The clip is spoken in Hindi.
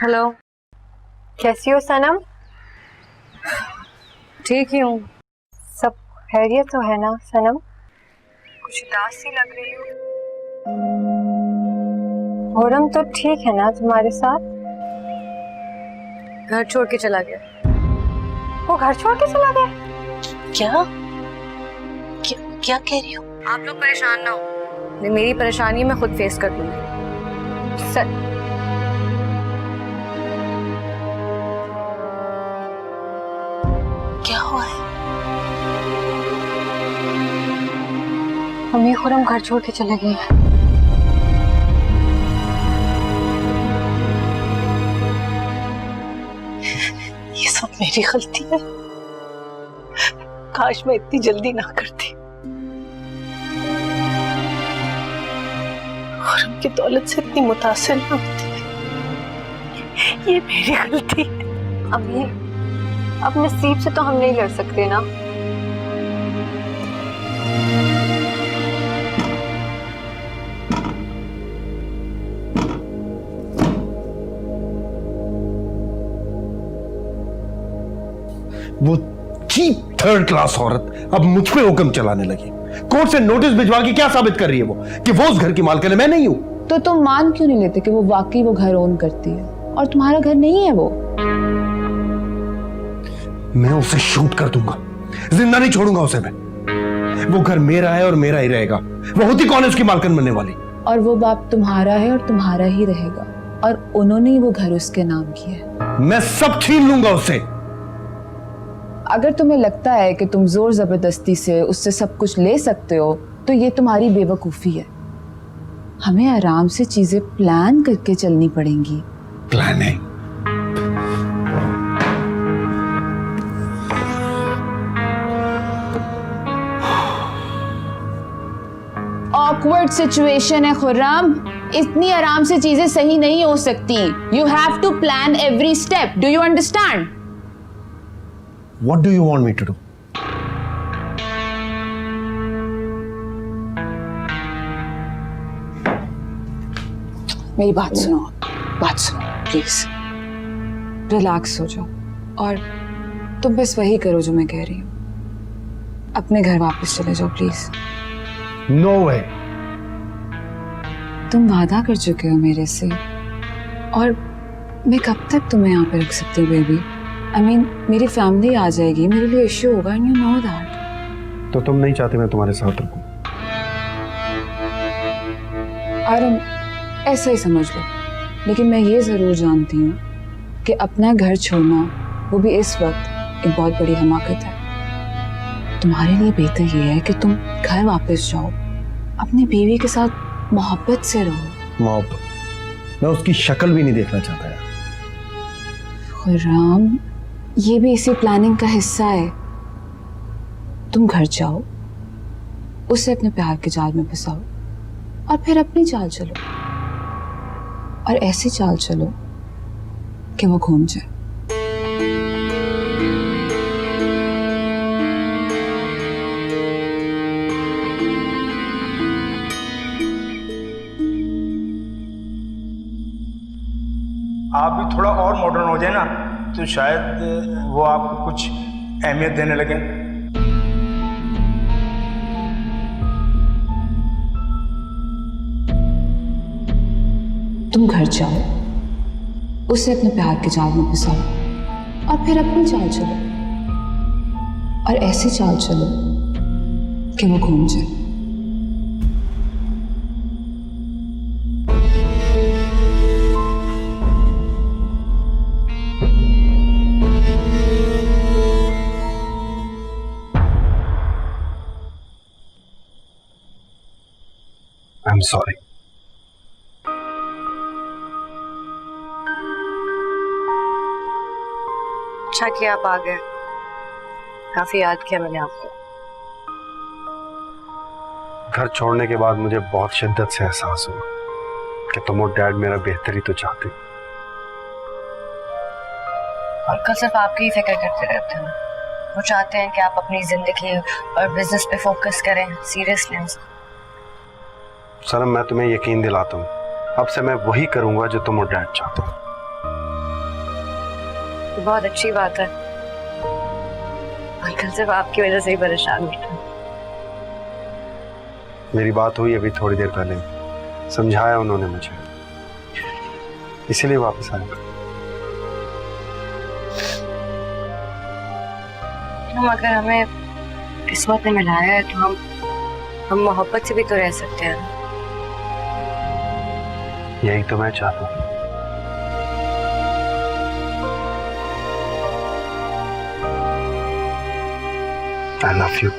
हेलो, कैसी हो सनम? ठीक ही हूँ। सब खैरियत तो है ना सनम? कुछ उदास सी लग रही हो। खुर्रम तो ठीक है ना तुम्हारे साथ? घर छोड़ के चला गया। वो घर छोड़ के चला गया? क्या क्या, क्या कह रही हो? आप लोग परेशान ना हो, मेरी परेशानी मैं खुद फेस कर लूंगी। क्या हुआ है? मम्मी खुर्रम घर छोड़ के चले गए हैं। ये सब मेरी गलती है। काश मैं इतनी जल्दी ना करती। खुर्रम की दौलत से इतनी मुतासिर ना होती। ये मेरी गलती है। अम्मी, अब नसीब से तो हम नहीं लड़ सकते ना। वो चीप थर्ड क्लास औरत अब मुझ पे हुक्म चलाने लगी। कोर्ट से नोटिस भिजवा के क्या साबित कर रही है वो कि वो उस घर की मालकिन है, मैं नहीं हूं। तो तुम मान क्यों नहीं लेते कि वो वाकई वो घर ओन करती है और तुम्हारा घर नहीं है वो? मैं उसे शूट कर दूंगा, जिंदा नहीं छोड़ूंगा उसे मैं। वो घर मेरा है और मेरा ही रहेगा। वो होती कौन है उसकी मालकिन बनने वाली? और वो बाप तुम्हारा है और तुम्हारा ही रहेगा, और उन्होंने ही वो घर उसके नाम किया है। मैं सब छीन लूंगा उससे। अगर तुम्हें लगता है कि तुम जोर जबरदस्ती से उससे सब कुछ ले सकते हो तो ये तुम्हारी बेवकूफी है। हमें आराम से चीजें प्लान करके चलनी पड़ेंगी। प्लान है? ऑकवर्ड सिचुएशन है खुर्रम, इतनी आराम से चीजें सही नहीं हो सकती। You have to plan every step. Do you understand? What do you want me to do? मेरी बात सुनो, प्लीज। रिलैक्स हो जाओ और तुम बस वही करो जो मैं कह रही हूँ। अपने घर वापस चले जाओ प्लीज। No way. तुम वादा कर चुके हो मेरे से, और मैं कब तक तुम्हें यहाँ पे रख सकती हूँ बेबी? I mean, मेरी फैमिली आ जाएगी, मेरे लिए इश्यू होगा, and you know that. तो तुम नहीं चाहते मैं तुम्हारे साथ रखूं? आरम, ऐसा ही समझ लो, लेकिन मैं ये जरूर जानती हूँ कि अपना घर छोड़ना, वो भी इस वक्त, एक बहुत बड़ी हमाकत है। तुम्हारे लिए बेहतर ये है कि तुम घर वापस जाओ, अपनी बीवी के साथ मोहब्बत से रहो। मोहब्बत? मैं उसकी शक्ल भी नहीं देखना चाहता यार। खुर्रम, ये भी इसी प्लानिंग का हिस्सा है। तुम घर जाओ, उसे अपने प्यार के जाल में फंसाओ, और फिर अपनी चाल चलो, और ऐसी चाल चलो कि वो घूम जाए। आप भी थोड़ा और मॉडर्न हो जाए ना तो शायद वो आपको कुछ अहमियत देने लगे। तुम घर जाओ, उसे अपने प्यार के जाल में फंसाओ, और फिर अपनी चाल चलो, और ऐसी चाल चलो कि वो घूम जाए। I'm sorry. अच्छा किया आप आ गए, काफी याद किया मैंने आपको। घर छोड़ने के बाद मुझे बहुत शिद्दत से एहसास हुआ कि तुम और डैड मेरा बेहतरी तो चाहते। अंकल सिर्फ आपकी ही फिक्र करते रहते हैं। वो चाहते हैं कि आप अपनी जिंदगी और बिजनेस पे फोकस करें, सीरियसली। सनम, मैं तुम्हें यकीन दिलाता हूँ, अब से मैं वही करूंगा जो तुम और डैड चाहते हो। तो बहुत अच्छी बात है। अंकल सिर्फ आपकी वजह से ही परेशान होते हैं। मेरी बात हुई अभी थोड़ी देर पहले, समझाया उन्होंने मुझे, इसीलिए वापस आया। अगर हमें किस्मत ने मिलाया है तो हम मोहब्बत से भी तो रह सकते हैं। यही तो मैं चाहता हूँ। I love you.